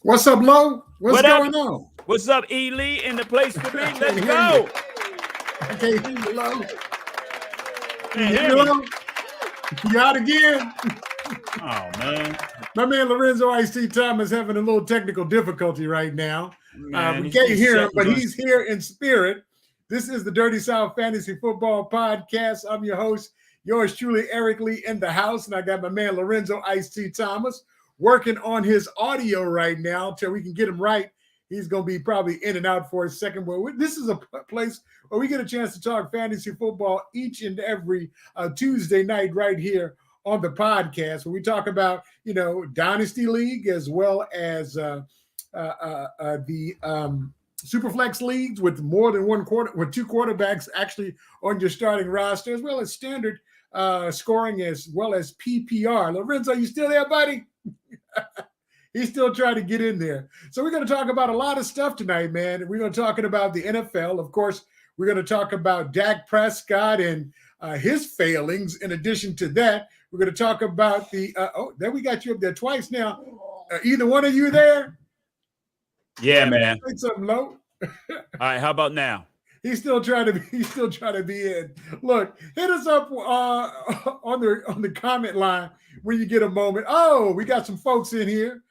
What's up, Lo? What's What up? going on? What's up, E. Lee in the place to be? Let's go. I can't hear you, Lo. Can't hear me. Lo? You out again? Oh, man. My man Lorenzo Ice-T Thomas having a little technical difficulty right now. Man, We can't hear him, but seconds on- he's here in spirit. This is the Dirty South Fantasy Football Podcast. I'm your host, yours truly, Eric Lee, in the house. And I got my man Lorenzo Ice-T Thomas working on his audio right now till we can get him right. He's going to be probably in and out for a second. But this is a place where we get a chance to talk fantasy football each and every Tuesday night right here on the podcast, where we talk about, Dynasty League as well as the Superflex leagues with more than with two quarterbacks actually on your starting roster, as well as standard scoring, as well as PPR. Lorenzo, you still there, buddy? He's still trying to get in there. So we're going to talk about a lot of stuff tonight, man. We're going to talk about the NFL. Of course, we're going to talk about Dak Prescott and his failings. In addition to that, we're going to talk about there we got you up there twice now. Either one of you there? Yeah, man. Say something, Lo. All right, how about now? He's still trying to be in. Look, hit us up on the comment line when you get a moment. Oh, we got some folks in here.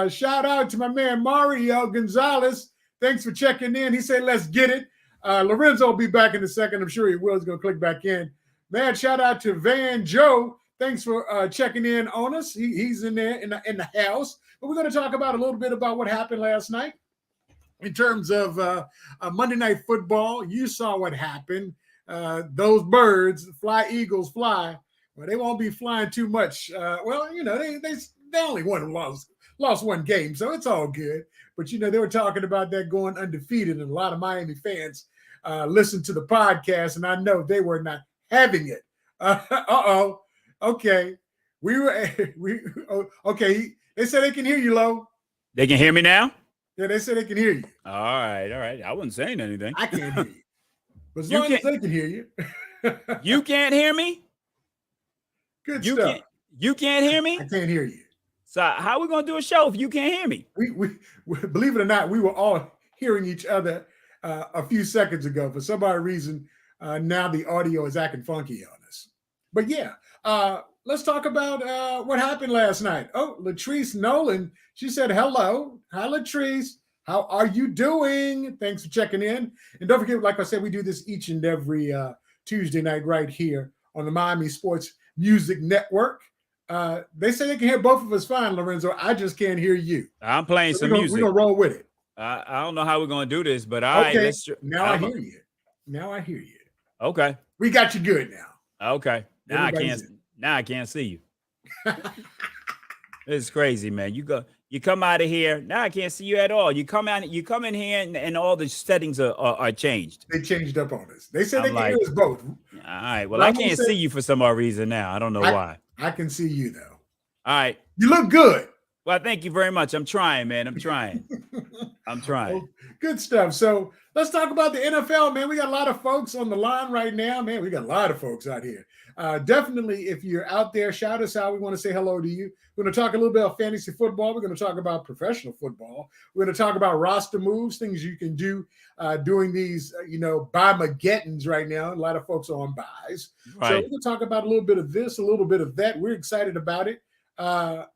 Shout out to my man Mario Gonzalez. Thanks for checking in. He said, "Let's get it." Lorenzo will be back in a second. I'm sure he will. He's going to click back in. Man, shout out to Van Joe. Thanks for checking in on us. He's in there in the house. But we're going to talk about a little bit about what happened last night. In terms of Monday Night Football, you saw what happened. Those birds, Eagles fly. Well, they won't be flying too much. They only lost one game, so it's all good. But, they were talking about that going undefeated, and a lot of Miami fans listened to the podcast, and I know they were not having it. Okay. Okay. They said they can hear you, Lo. They can hear me now? Yeah, they said they can hear you. All right. I wasn't saying anything. I can't hear you. But as long as they can hear you. You can't hear me? Good stuff. You can't hear me? I can't hear you. So how are we going to do a show if you can't hear me? We believe it or not, we were all hearing each other a few seconds ago. For some odd reason, now the audio is acting funky on us. But yeah, let's talk about what happened last night. Oh, Latrice Nolan, she said, hello. Hi, Latrice. How are you doing? Thanks for checking in. And don't forget, like I said, we do this each and every Tuesday night right here on the Miami Sports Music Network. They say they can hear both of us fine, Lorenzo. I just can't hear you. I'm playing some music. We're going to roll with it. I don't know how we're going to do this, but all right. Now I hear you. Okay. We got you good now. Okay. Now I can't see you. It's crazy, man. You come out of here. Now I can't see you at all. You come in here and all the settings are changed. They changed up on us. They said they can hear us both. All right. Well, I can't see you for some odd reason now. I don't know why. I can see you though. All right. You look good. Well, thank you very much. I'm trying, man. I'm trying. Well, good stuff. So let's talk about the NFL, man. We got a lot of folks on the line right now, man. We got a lot of folks out here. Definitely, if you're out there, shout us out. We want to say hello to you. We're going to talk a little bit about fantasy football. We're going to talk about professional football. We're going to talk about roster moves, things you can do during these, buy-mageddons right now. A lot of folks are on buys. Right. So we're going to talk about a little bit of this, a little bit of that. We're excited about it. Van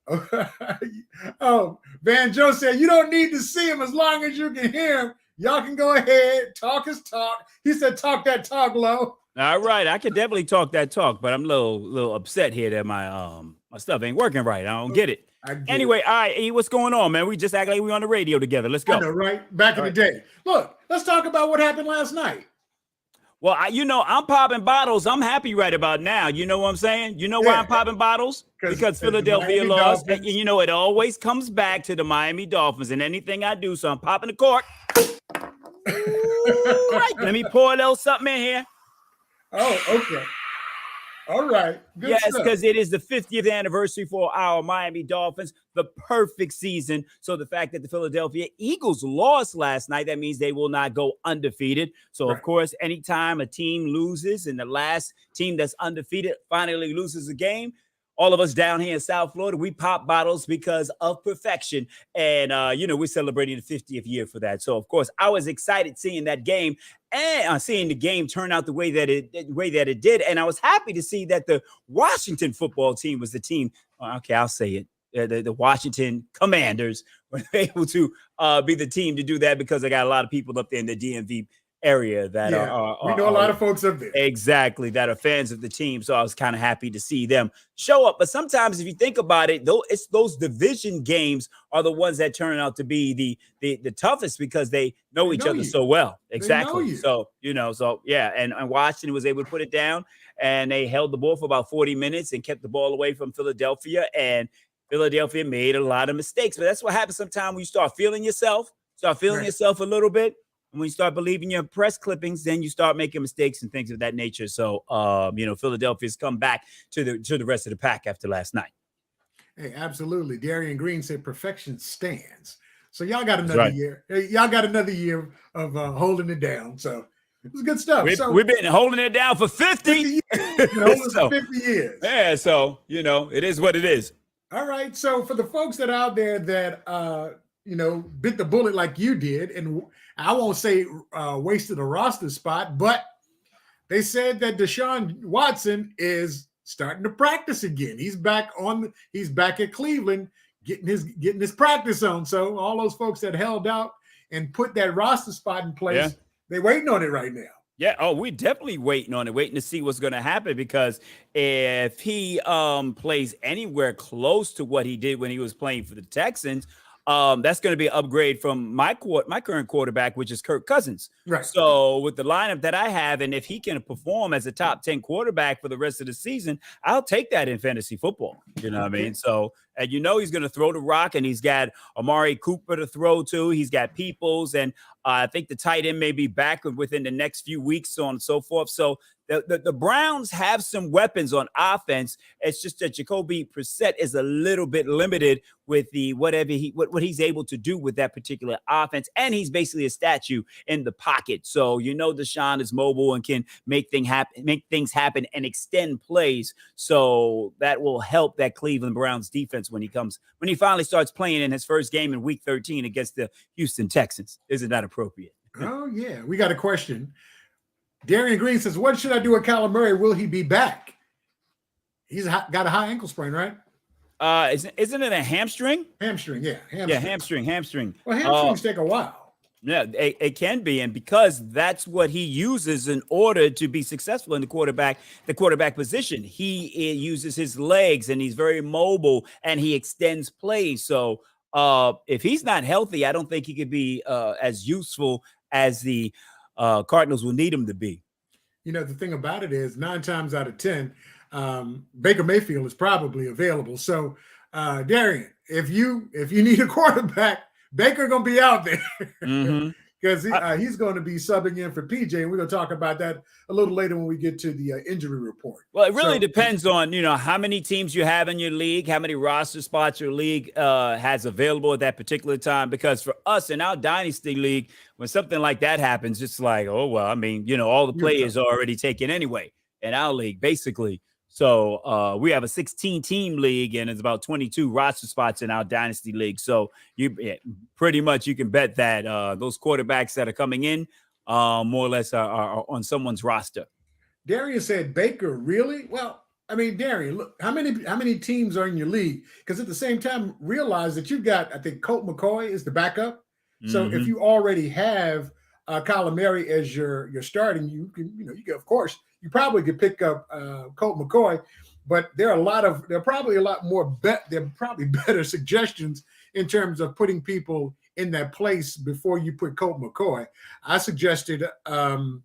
Joe said, you don't need to see him as long as you can hear him. Y'all can go ahead. Talk is talk. He said, talk that talk, Lo. All right. I can definitely talk that talk, but I'm a little upset here that my stuff ain't working right. I don't get it. Anyway, all right, E, what's going on, man? We just act like we on the radio together. Let's go. I know, right? Back in the day. Look, let's talk about what happened last night. Well, I'm popping bottles. I'm happy right about now. You know what I'm saying? You know why I'm popping bottles? Because Philadelphia lost. And, it always comes back to the Miami Dolphins and anything I do. So I'm popping the cork. Right. Let me pour a little something in here. Oh, okay. All right. Good yes, stuff. because it is the 50th anniversary for our Miami Dolphins, the perfect season. So the fact that the Philadelphia Eagles lost last night, that means they will not go undefeated. So, Of course, anytime a team loses and the last team that's undefeated finally loses a game, all of us down here in South Florida, we pop bottles because of perfection. And, we're celebrating the 50th year for that. So, of course, I was excited seeing that game and seeing the game turn out the way that it did. And I was happy to see that the Washington football team was the team. Okay, I'll say it. The Washington Commanders were able to be the team to do that because I got a lot of people up there in the DMV area that we know a lot of folks up there. Exactly, that are fans of the team. So I was kind of happy to see them show up. But sometimes if you think about it, though, it's those division games are the ones that turn out to be the toughest because they know each other so well. Exactly. So, and Washington was able to put it down and they held the ball for about 40 minutes and kept the ball away from Philadelphia. And Philadelphia made a lot of mistakes. But that's what happens sometimes when you start feeling yourself a little bit. And when you start believing your press clippings, then you start making mistakes and things of that nature. So, Philadelphia's come back to the rest of the pack after last night. Hey, absolutely. Darian Green said perfection stands. So y'all got another year. Y'all got another year of holding it down. So it was good stuff. We've been holding it down for 50 years. For 50 years. Yeah, so, it is what it is. All right. So for the folks that are out there that, bit the bullet like you did, and I won't say wasted a roster spot, but they said that Deshaun Watson is starting to practice again. He's back at Cleveland getting his practice on. So all those folks that held out and put that roster spot in place, they're waiting on it right now. Yeah. Oh, we're definitely waiting on it, waiting to see what's going to happen, because if he plays anywhere close to what he did when he was playing for the Texans, that's going to be an upgrade from my current quarterback, which is Kirk Cousins. Right. So with the lineup that I have, and if he can perform as a top 10 quarterback for the rest of the season, I'll take that in fantasy football. You know what I mean? So, and he's going to throw the rock, and he's got Amari Cooper to throw to. He's got Peoples, and I think the tight end may be back within the next few weeks, so on and so forth. So the Browns have some weapons on offense. It's just that Jacoby Brissett is a little bit limited with what he's able to do with that particular offense, and he's basically a statue in the pocket. So Deshaun is mobile and can make things happen and extend plays. So that will help that Cleveland Browns defense when he finally starts playing in his first game in Week 13 against the Houston Texans. Isn't that appropriate? Oh yeah, we got a question. Darian Green says, "What should I do with Kyler Murray? Will he be back? He's got a high ankle sprain, right? Isn't it a hamstring? Hamstring, yeah. Hamstring. Well, hamstrings take a while. Yeah, it can be, and because that's what he uses in order to be successful in the quarterback position. He uses his legs, and he's very mobile, and he extends plays. So if he's not healthy, I don't think he could be as useful as the Cardinals will need him to be. The thing about it is 9 times out of 10, Baker Mayfield is probably available. So, Darian, if you need a quarterback, Baker going to be out there because he's going to be subbing in for PJ, and we're going to talk about that a little later when we get to the injury report. Well, it really depends on how many teams you have in your league, how many roster spots your league has available at that particular time. Because for us in our dynasty league, when something like that happens, it's like, oh well, I mean, all the players are already taken anyway in our league, basically. So we have a 16-team league, and it's about 22 roster spots in our dynasty league. So you pretty much you can bet that those quarterbacks that are coming in more or less are on someone's roster. Darian said, "Baker, really?" Well, I mean, Darian, look, how many teams are in your league? Because at the same time, realize that you've got, I think Colt McCoy is the backup. So if you already have Kyler Murray as your starting, you can of course. You probably could pick up Colt McCoy, but there are probably a lot more better suggestions in terms of putting people in that place before you put Colt McCoy. I suggested Baker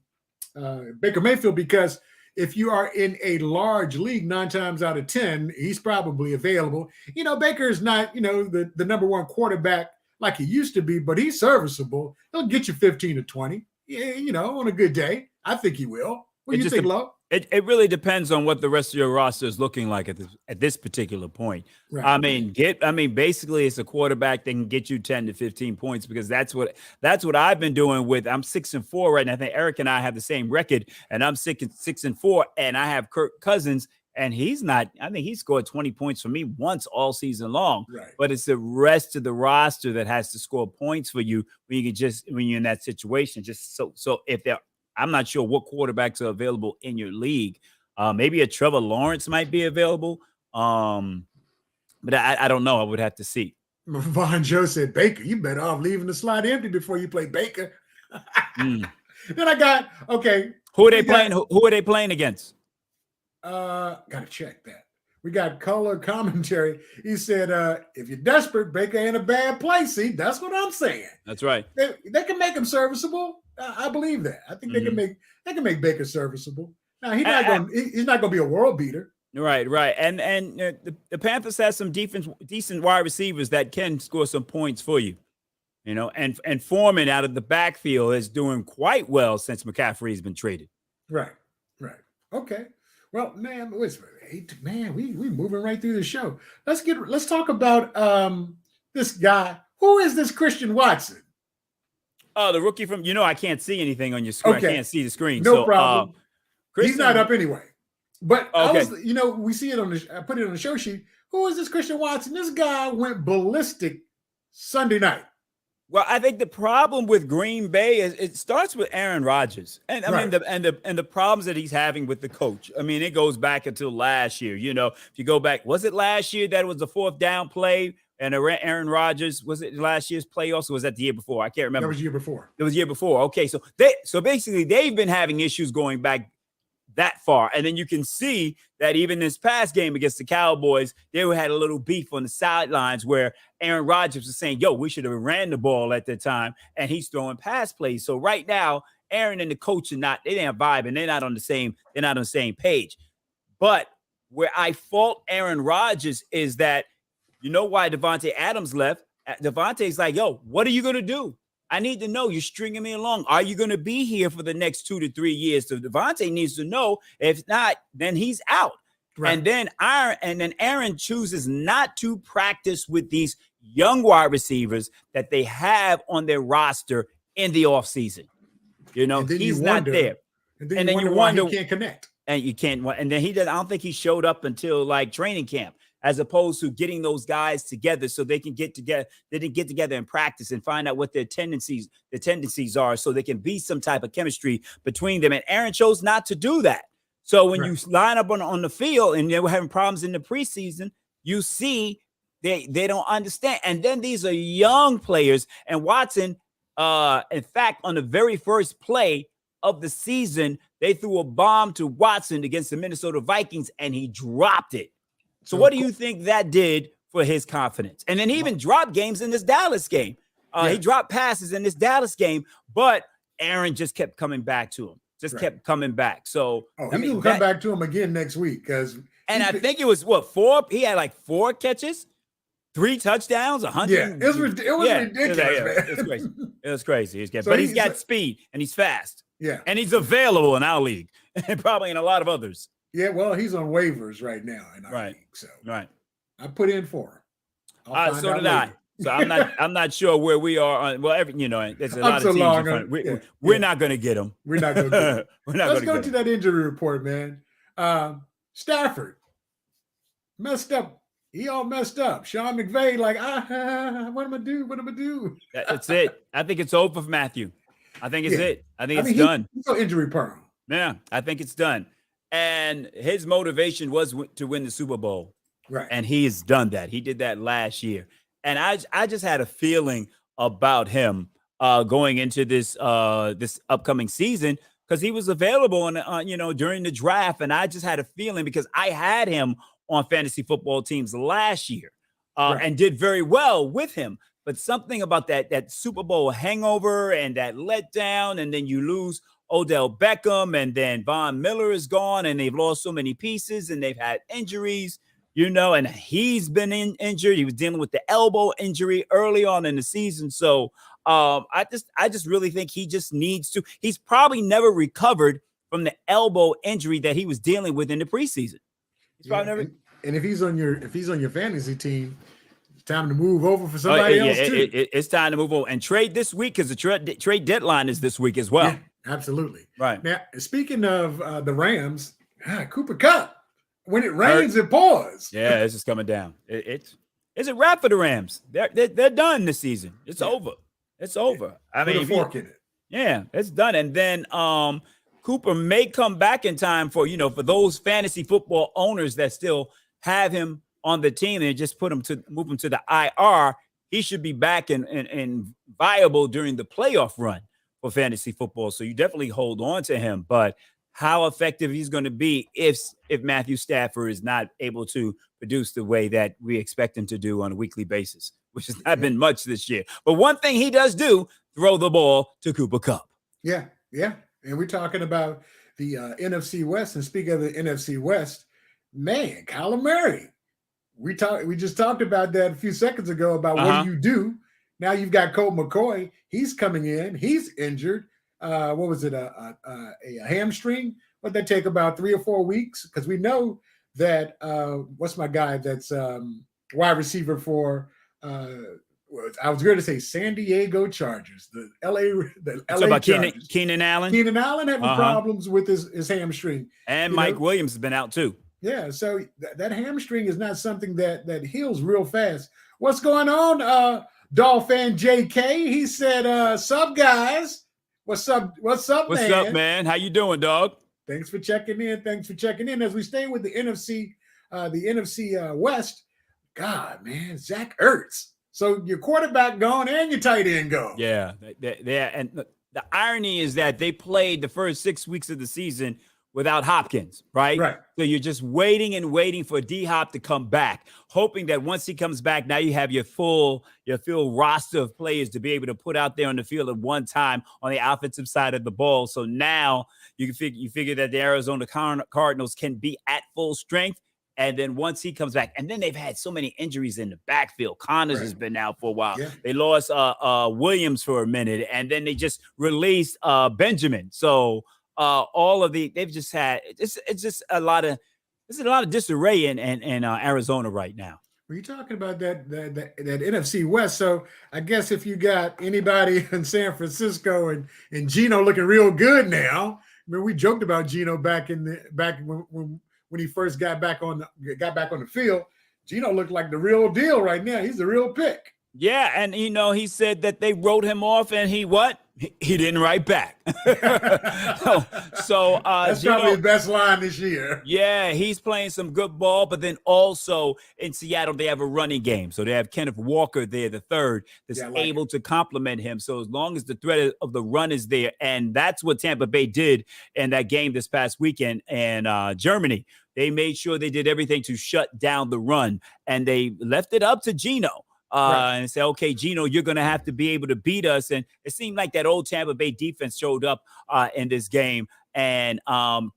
Mayfield because if you are in a large league, 9 times out of 10, he's probably available. Baker is not, the number one quarterback like he used to be, but he's serviceable. He'll get you 15 to 20, on a good day. I think he will. What do you think, Lo? It really depends on what the rest of your roster is looking like at this particular point. Right. I mean, basically, it's a quarterback that can get you 10 to 15 points because that's what I've been doing with. I'm 6-4 right now. I think Eric and I have the same record, and I'm 6-4, and I have Kirk Cousins And he's not, I mean, he scored 20 points for me once all season long. Right. But it's the rest of the roster that has to score points for you when you're in that situation. Just so if I'm not sure what quarterbacks are available in your league. Maybe a Trevor Lawrence might be available. But I don't know. I would have to see. Vaughn Joe said, Baker, you better off leaving the slot empty before you play Baker. Then I got, okay. Who are they playing? Who are they playing against? Gotta check that. We got color commentary. He said, if you're desperate, Baker ain't a bad place. See, that's what I'm saying. That's right. They can make him serviceable. I believe that. I think they can make Baker serviceable. Now he's not gonna be a world beater. Right. And the Panthers has some decent wide receivers that can score some points for you. You know, and Foreman out of the backfield is doing quite well since McCaffrey's been traded. Right. Okay. Well, man, we moving right through the show. Let's talk about this guy. Who is this Christian Watson? Oh, the rookie from, I can't see anything on your screen. Okay. I can't see the screen. No problem. He's not up anyway. But okay. We see it I put it on the show sheet. Who is this Christian Watson? This guy went ballistic Sunday night. Well, I think the problem with Green Bay is it starts with Aaron Rodgers, and I mean the problems that he's having with the coach. I mean, it goes back until last year. If you go back, was it last year that was the fourth down play and Aaron Rodgers? Was it last year's playoffs or was that the year before? I can't remember. That was year before. It was year before. Okay, so basically they've been having issues going back that far. And then you can see that even this past game against the Cowboys, they had a little beef on the sidelines where Aaron Rodgers was saying, we should have ran the ball at the time. And he's throwing pass plays. So right now, Aaron and the coach they didn't vibe and they're not on the same page. But where I fault Aaron Rodgers is that, why Devontae Adams left? Devontae's like, what are you going to do? I need to know. You're stringing me along. Are you going to be here for the next 2 to 3 years? So Devontae needs to know. If not, then he's out. Right. And then Aaron chooses not to practice with these young wide receivers that they have on their roster in the offseason. He's not there. And then you wonder why he can't connect. And you can't. And then I don't think he showed up until like training camp, as opposed to getting those guys together so they can get together. They can get together and practice and find out what their tendencies are, so they can be some type of chemistry between them. And Aaron chose not to do that. So when you line up on the field and they were having problems in the preseason, you see they don't understand. And then these are young players. And Watson, in fact, on the very first play of the season, they threw a bomb to Watson against the Minnesota Vikings, and he dropped it. So what do you think that did for his confidence? And then he even dropped games in this Dallas game. He dropped passes in this Dallas game, but Aaron just kept coming back to him. Kept coming back. So he will come back to him again next week I think it was 4. He had like 4 catches, 3 touchdowns, 100. Yeah, it was ridiculous. It's crazy. It was crazy. But he's got speed and he's fast. Yeah, and he's available in our league and probably in a lot of others. Yeah, well, he's on waivers right now in our league. So I put in for him. So did I. So I'm not sure where we are on. Well, there's a lot of teams. We're not going to get him. We're not going to get him. Let's go to that injury report, man. Stafford messed up. He all messed up. Sean McVay, what am I gonna do? That's it. I think it's over for Matthew. I think it's it. I think it's done. He's so injury prone. Yeah, I think it's done. And his motivation was to win the Super Bowl. Right. And he has done that. He did that last year. And I just had a feeling about him going into this upcoming season because he was available during the draft. And I just had a feeling because I had him on fantasy football teams last year and did very well with him. But something about that Super Bowl hangover and that letdown, and then you lose Odell Beckham, and then Von Miller is gone, and they've lost so many pieces, and they've had injuries, and he's been injured. He was dealing with the elbow injury early on in the season. So I just really think he just needs to. He's probably never recovered from the elbow injury that he was dealing with in the preseason. He's probably never. And if he's on your fantasy team, it's time to move over for somebody else too. It's time to move over and trade this week because the trade deadline is this week as well. Yeah, absolutely. Right. Now, speaking of the Rams, Cooper Kupp when it rains, it pours. Yeah, it's just coming down. It's a wrap for the Rams. They're done this season. It's over. It's over. I mean, put a fork in it. Yeah, it's done. And then Cooper may come back in time for those fantasy football owners that still have him on the team and just move him to the IR. He should be back and viable during the playoff run for fantasy football. So you definitely hold on to him. But how effective he's going to be if Matthew Stafford is not able to produce the way that we expect him to do on a weekly basis, which has not been much this year. But one thing he does do, throw the ball to Cooper Kupp. Yeah. And we're talking about the NFC West. And speaking of the NFC West, man, Kyler Murray. We just talked about that a few seconds ago about what do you do? Now you've got Colt McCoy. He's coming in. He's injured. What was it? A hamstring? Would that take about 3 or 4 weeks? Because we know that what's my guy that's wide receiver for I was going to say San Diego Chargers, the LA Chargers. Keenan Allen. Keenan Allen having problems with his hamstring. And Mike Williams has been out too. Yeah, so that hamstring is not something that heals real fast. What's going on, Dolphin JK? He said, sup, guys. What's up, man? What's up, man? How you doing, dog? Thanks for checking in. As we stay with the NFC West, God, man, Zach Ertz. So your quarterback gone and your tight end gone. Yeah. And the irony is that they played the first 6 weeks of the season without Hopkins, right? Right. So you're just waiting for D-Hop to come back, hoping that once he comes back, now you have your full roster of players to be able to put out there on the field at one time on the offensive side of the ball. So now you figure that the Arizona Cardinals can be at full strength. And then once he comes back, and then they've had so many injuries in the backfield. Connors has been out for a while. Yeah. They lost Williams for a minute, and then they just released Benjamin. So they've just had it's just a lot of disarray in Arizona right now. Were you talking about that NFC West? So I guess if you got anybody in San Francisco and Geno looking real good now. I mean, we joked about Geno back when he first got back on the field. Geno looked like the real deal right now. He's the real pick. Yeah, and he said that they wrote him off, and he didn't write back. so that's probably his best line this year. Yeah, he's playing some good ball, but then also in Seattle they have a running game, so they have Kenneth Walker there, the third, that's able to complement him. So as long as the threat of the run is there, and that's what Tampa Bay did in that game this past weekend, and Germany, they made sure they did everything to shut down the run, and they left it up to Geno. And say, okay, Geno, you're going to have to be able to beat us. And it seemed like that old Tampa Bay defense showed up in this game. And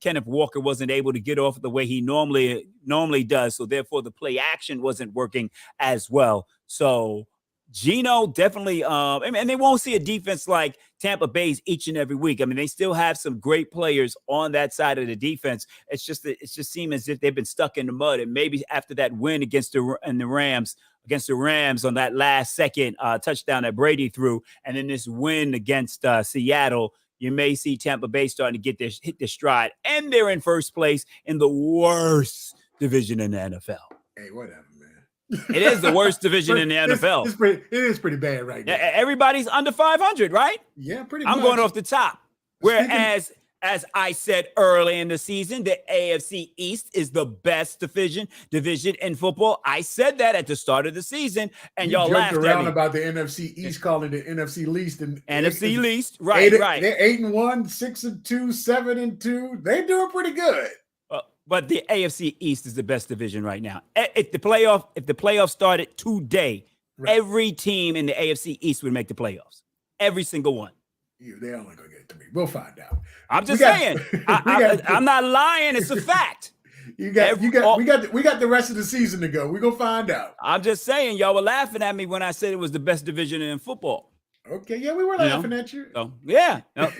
Kenneth Walker wasn't able to get off the way he normally does. So therefore, the play action wasn't working as well. So Geno definitely, and they won't see a defense like Tampa Bay's each and every week. I mean, they still have some great players on that side of the defense. It just seems as if they've been stuck in the mud. And maybe after that win against the Rams on that last second touchdown that Brady threw, and then this win against Seattle, you may see Tampa Bay starting to hit their stride, and they're in first place in the worst division in the NFL. Hey, whatever, man. It is the worst division in the NFL. It is pretty bad right now. Everybody's under 500, right? Yeah, pretty much. I'm going off the top. Whereas, as I said early in the season, the AFC East is the best division in football. I said that at the start of the season, and y'all laughed around at me about the NFC East, calling it NFC least. And NFC least, right. They're 8-1, 6-2, 7-2. They're doing pretty good. But the AFC East is the best division right now. If the playoffs started today, every team in the AFC East would make the playoffs. Every single one. They're only going to get 3. We'll find out. I'm just saying. I'm not lying. It's a fact. We got the rest of the season to go. We're going to find out. I'm just saying, y'all were laughing at me when I said it was the best division in football. Okay, yeah, we were laughing at you. So, yeah. No.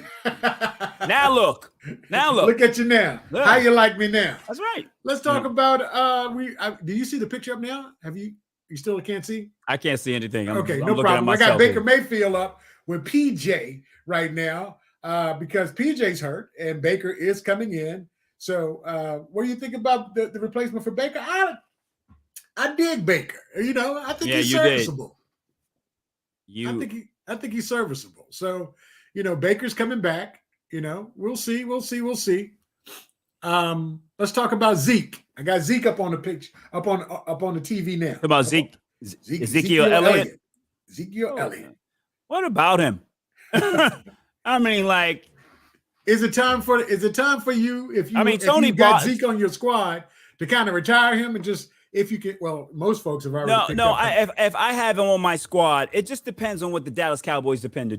Now look. Look at you now. Look. How you like me now? That's right. Let's talk about do you see the picture up now? You still can't see? I can't see anything. No problem. I got Baker Mayfield up with PJ right now because PJ's hurt and Baker is coming in. So what do you think about the replacement for Baker? I dig Baker. I think he's serviceable. I think he's serviceable. So, Baker's coming back. We'll see. Let's talk about Zeke. I got Zeke up on the pitch, up on the TV now. About Ezekiel Elliott. Ezekiel Elliott. What about him? I mean, like, is it time for you if you Tony got Zeke on your squad to kind of retire him and just if you can? Well, most folks have already. If I have him on my squad, it just depends on what the Dallas Cowboys decide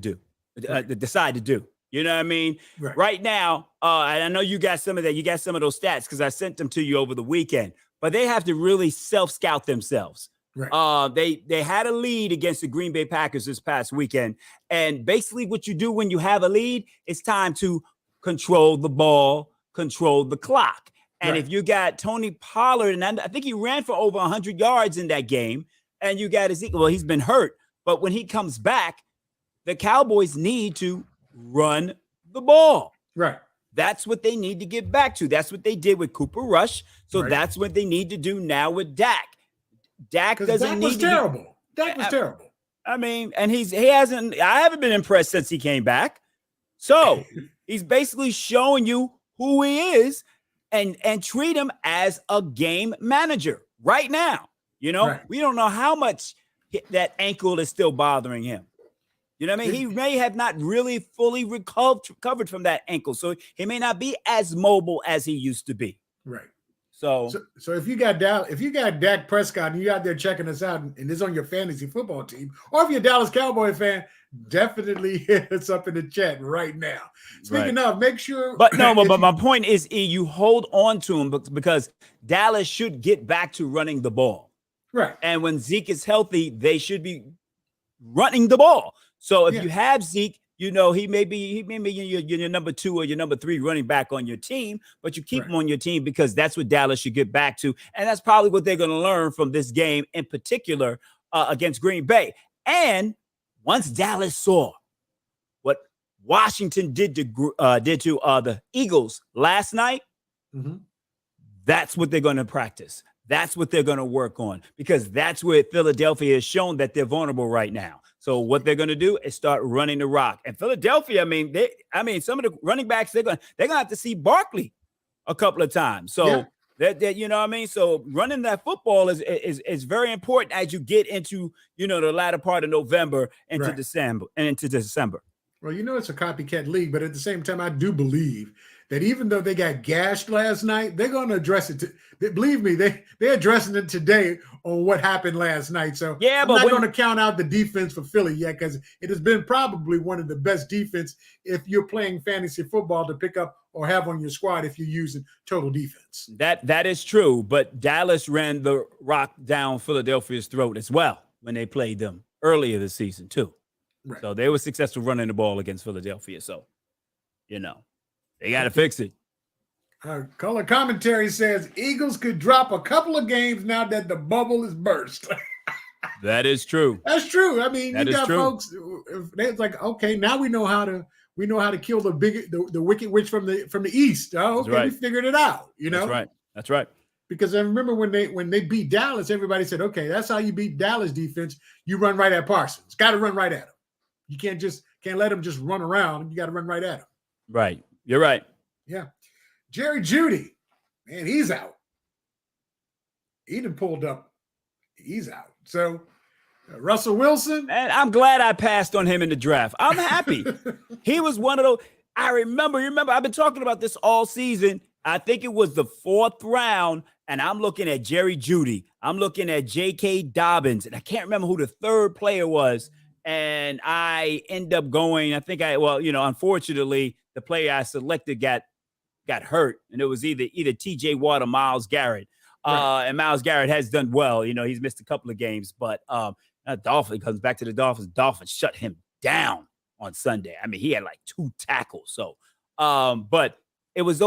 to do. You know what I mean? Right now, and I know you got some of that. You got some of those stats because I sent them to you over the weekend. But they have to really self-scout themselves. Right. They had a lead against the Green Bay Packers this past weekend. And basically what you do when you have a lead, it's time to control the ball, control the clock. And if you got Tony Pollard, and I think he ran for over 100 yards in that game, and you got Ezekiel, well, he's been hurt. But when he comes back, the Cowboys need to run the ball. Right. That's what they need to get back to. That's what they did with Cooper Rush. So that's what they need to do now with Dak. Dak doesn't need to terrible. Dak was terrible. I mean, and I haven't been impressed since he came back. So he's basically showing you who he is and treat him as a game manager right now. We don't know how much that ankle is still bothering him. You know what I mean? He may have not really fully recovered from that ankle. So he may not be as mobile as he used to be. Right. So if you got Dak Prescott and you're out there checking us out and it's on your fantasy football team, or if you're a Dallas Cowboy fan, definitely hit us up in the chat right now. Speaking of, make sure. But my point is, you hold on to him because Dallas should get back to running the ball. Right. And when Zeke is healthy, they should be running the ball. So if you have Zeke, he may be your number 2 or your number 3 running back on your team, but you keep him on your team because that's what Dallas should get back to. And that's probably what they're going to learn from this game in particular against Green Bay. And once Dallas saw what Washington did to the Eagles last night, that's what they're going to practice. That's what they're going to work on because that's where Philadelphia has shown that they're vulnerable right now. So what they're going to do is start running the rock. And Philadelphia, some of the running backs, they're going to have to see Barkley a couple of times. So that you know what I mean? So running that football is very important as you get into, the latter part of November into December. Well, it's a copycat league, but at the same time, I do believe that even though they got gashed last night, they're going to address it. Believe me, they're addressing it today on what happened last night. So I'm not going to count out the defense for Philly yet because it has been probably one of the best defense if you're playing fantasy football to pick up or have on your squad if you're using total defense. That is true, but Dallas ran the rock down Philadelphia's throat as well when they played them earlier this season too. Right. So they were successful running the ball against Philadelphia. So, they got to fix it. Color commentary says Eagles could drop a couple of games now that the bubble is burst. That is true. That's true. I mean, you got folks. It's like, okay, now we know how to kill the wicked witch from the east. Oh, okay, we figured it out. That's right. Because I remember when they beat Dallas, everybody said, okay, that's how you beat Dallas defense. You run right at Parsons. Got to run right at him. You can't let him just run around. You got to run right at him. Right. You're right. Yeah. Jerry Jeudy, man, he's out. He done pulled up. He's out. So Russell Wilson. And I'm glad I passed on him in the draft. I'm happy. He was one of those. I remember, I've been talking about this all season. I think it was the 4th round, and I'm looking at Jerry Jeudy. I'm looking at J.K. Dobbins, and I can't remember who the 3rd player was. And I end up going, unfortunately, the player I selected got hurt, and it was either T.J. Watt or Myles Garrett. And Myles Garrett has done well. He's missed a couple of games, but Dolphins comes back to the Dolphins. Dolphins shut him down on Sunday. I mean, he had like 2 tackles. So, but it was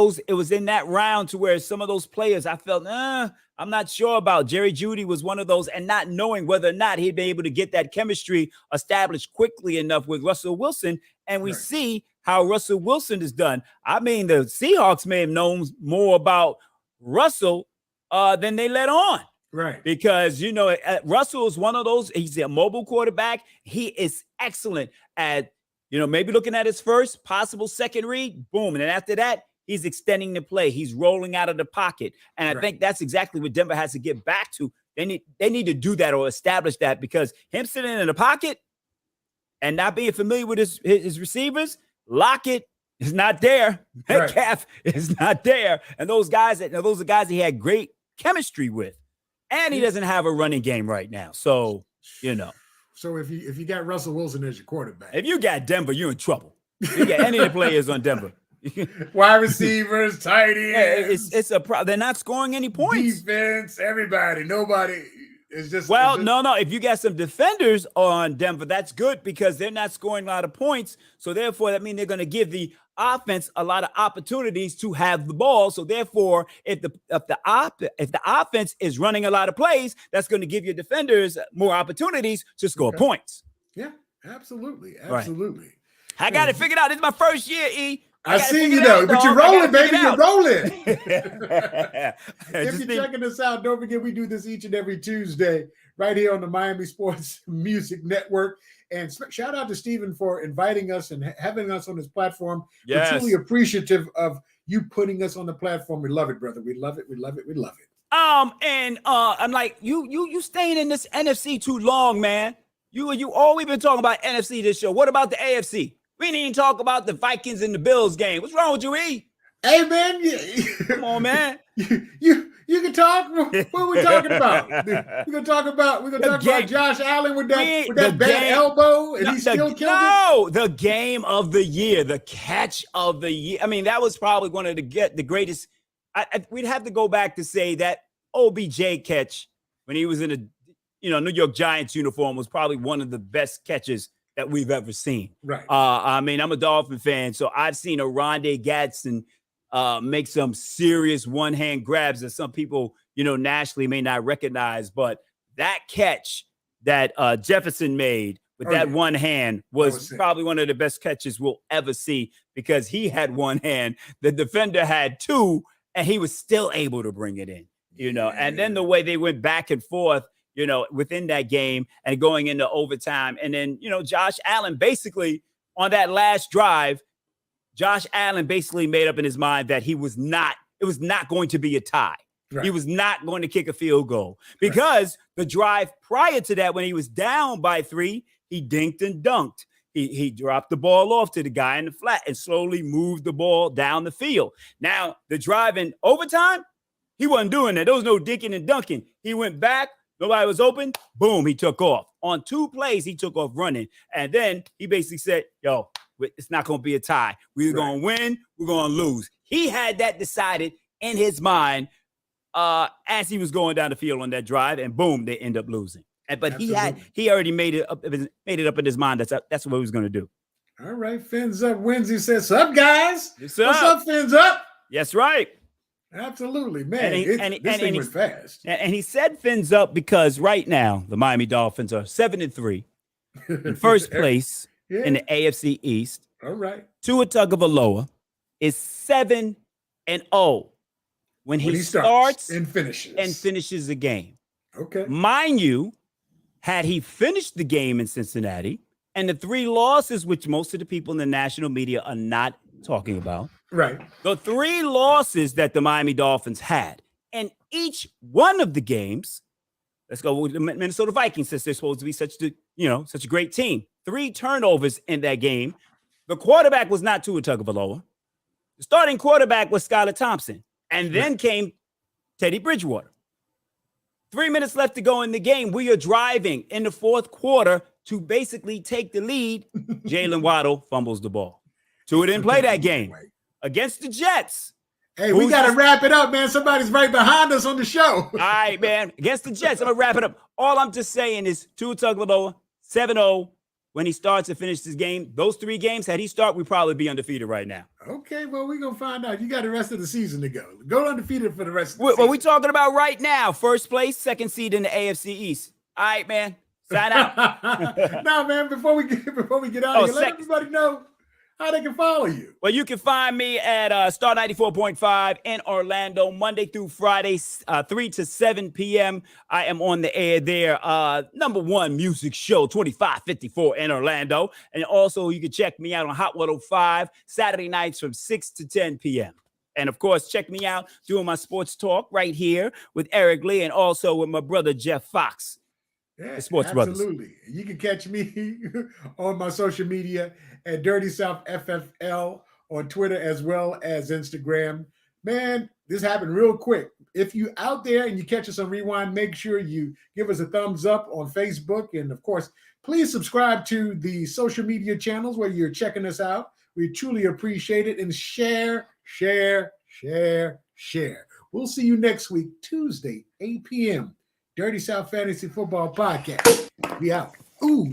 in that round to where some of those players I felt, I'm not sure about. Jerry Jeudy was one of those, and not knowing whether or not he'd be able to get that chemistry established quickly enough with Russell Wilson. And we see how Russell Wilson is done. I mean, the Seahawks may have known more about Russell than they let on. Right. Because, Russell is one of those, he's a mobile quarterback. He is excellent at, maybe looking at his first possible second read, boom. And then after that, he's extending the play. He's rolling out of the pocket. And I think that's exactly what Denver has to get back to. They need to do that or establish that, because him sitting in the pocket and not being familiar with his receivers, Lockett is not there. Metcalf is not there. And those are guys he had great chemistry with. And he doesn't have a running game right now. So, So if you got Russell Wilson as your quarterback. If you got Denver, you're in trouble. If you got any of the players on Denver. Wide receivers, tight ends. It's a problem. They're not scoring any points. Defense, everybody, nobody. It's just no. If you got some defenders on Denver, that's good, because they're not scoring a lot of points. So therefore, that means they're going to give the offense a lot of opportunities to have the ball. So therefore, if the offense is running a lot of plays, that's going to give your defenders more opportunities to score points. Yeah, absolutely. Right. I got it figured out. This is my first year, E. I see you though, but you're rolling, baby. You're rolling. If you're checking us out, don't forget we do this each and every Tuesday right here on the Miami Sports Music Network. And shout out to Stephen for inviting us and having us on his platform. Yes. We're truly appreciative of you putting us on the platform. We love it, brother. We love it. We love it. We love it. I'm like, you staying in this NFC too long, man. You always been talking about NFC this show. What about the AFC? We didn't even talk about the Vikings and the Bills game. What's wrong with you, E? Hey, man. Come on, man. You can talk. What are we talking about? We're gonna talk about Josh Allen with that bad elbow, and he still killed it. No, the game of the year, the catch of the year. I mean, that was probably one of the greatest. We'd have to go back to say that OBJ catch when he was in a New York Giants uniform was probably one of the best catches that we've ever seen. Right. I mean, I'm a Dolphin fan, so I've seen Oronde Gadsden make some serious one-hand grabs that some people, nationally may not recognize. But that catch that Jefferson made with one hand was probably one of the best catches we'll ever see, because he had one hand, the defender had two, and he was still able to bring it in, And then the way they went back and forth, within that game and going into overtime. And then, Josh Allen basically on that last drive, Josh Allen basically made up in his mind that it was not going to be a tie. Right. He was not going to kick a field goal, because the drive prior to that, when he was down by 3, he dinked and dunked. He dropped the ball off to the guy in the flat and slowly moved the ball down the field. Now, the drive in overtime, he wasn't doing that. There was no dinking and dunking. He went back. Nobody was open. Boom, he took off. On 2 plays, he took off running. And then he basically said, it's not going to be a tie. We're going to win. We're going to lose. He had that decided in his mind as he was going down the field on that drive. And boom, they end up losing. But he already made it up in his mind. That's what he was going to do. All right. Fins up. Wednesday says, sup, guys? What's up, Fins up? Yes, right. Absolutely, man. This thing went fast. And he said fins up because right now the Miami Dolphins are 7-3 in first place in the AFC East. All right. Tua Tagovailoa is 7-0 when he starts and finishes the game. Okay. Mind you, had he finished the game in Cincinnati and the 3 losses, which most of the people in the national media are not talking about. Right. The 3 losses that the Miami Dolphins had, and each one of the games, let's go with the Minnesota Vikings, since they're supposed to be such a great team. 3 turnovers in that game. The quarterback was not Tua Tagovailoa. The starting quarterback was Skylar Thompson. And then came Teddy Bridgewater. 3 minutes left to go in the game. We are driving in the 4th quarter to basically take the lead. Jalen Waddle fumbles the ball. Tua didn't play that game against the Jets. Hey, we got to wrap it up, man. Somebody's right behind us on the show. All right, man. Against the Jets, I'm going to wrap it up. All I'm just saying is Tua Tagovailoa, 7-0 when he starts and finishes his game. Those 3 games, had he start, we'd probably be undefeated right now. Okay, well, we're going to find out. You got the rest of the season to go. Go undefeated for the rest of the season. What are we talking about right now? First place, 2nd seed in the AFC East. All right, man. Sign out. No, man, before we get out of here, let everybody know how they can follow you. Well, you can find me at Star 94.5 in Orlando, Monday through Friday, 3 to 7 p.m. I am on the air there. Number one music show, 2554 in Orlando. And also you can check me out on Hot 105 Saturday nights from 6 to 10 p.m. And of course, check me out doing my sports talk right here with Eric Lee and also with my brother, Jeff Fox. Yeah, the Sports absolutely. Brothers. You can catch me on my social media at Dirty South FFL on Twitter as well as Instagram. Man, this happened real quick. If you out there and you catch us on Rewind, make sure you give us a thumbs up on Facebook. And of course, please subscribe to the social media channels where you're checking us out. We truly appreciate it. And share. We'll see you next week, Tuesday, 8 p.m. Dirty South Fantasy Football Podcast. We out. Ooh.